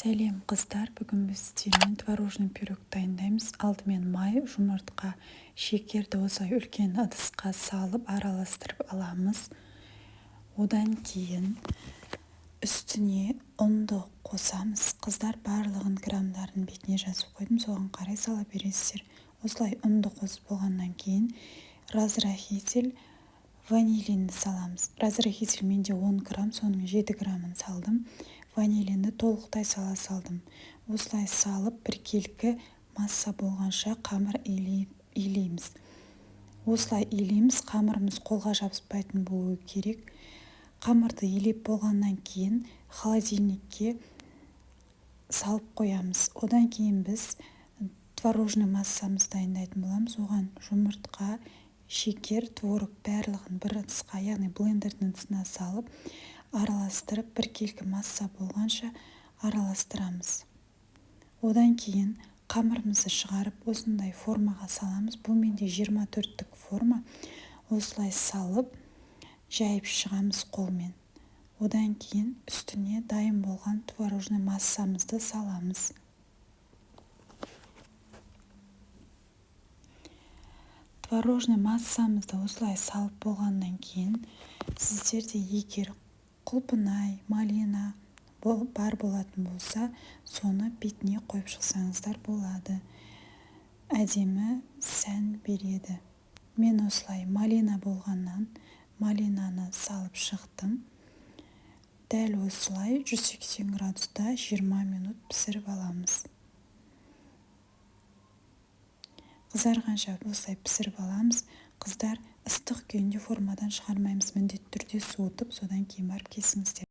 Сәлем қыздар, бүгін біз сіздермен творожный пирог дайындаймыз. Алдымен май, жұмыртқа, шекерді осылай үлкен ыдысқа салып араластырып аламыз. Одан кейін үстіне ұнды қосамыз. Қыздар, барлығын граммдарын бетіне жазып қойдым, соған қарай сала бересіздер. Осылай ұнды қосып болғаннан кейін разрыхитель ванилинді саламыз. Разрыхитель менде 10 грамм, соның 7 граммын салдым. Ванилинді толықтай сала салдым. Осылай салып біркелкі масса болғанша қамыр илейміз. Осылай илейміз, қамырымыз қолға жабыспайтын болуы керек. Қамырды илеп болғаннан кейін холодильникке салып қоямыз. Одан кейін біз творожный массамыз дайындайтын боламыз. Оған жұмыртқа, шекер, творог барлығын бір ыдысқа, яғни блендердің ыдысына салып, араластырып біркелкі масса болғанша араластырамыз. Одан кейін қамырымызды шығарып осындай формаға саламыз. Бұл менде 24-тік форма. Осылай салып жайып шығамыз қолмен. Одан кейін үстіне дайын болған творожный массамызды саламыз. Творожный массамызды осылай салып болғаннан кейін сіздерде егер құлпынай, малина бар болатын болса, соны бетіне қойып шықсаңыздар болады. Әдемі сән береді. Мен осылай малина болғаннан малинаны салып шықтым. Дәл осылай 180 градуста 20 минут пісіріп аламыз. Қызарғанша осылай пісіріп аламыз. Қыздар, ыстық күйінде формадан шығармаймыз, міндетті түрде суытып, содан кейін барып кесіңіздер.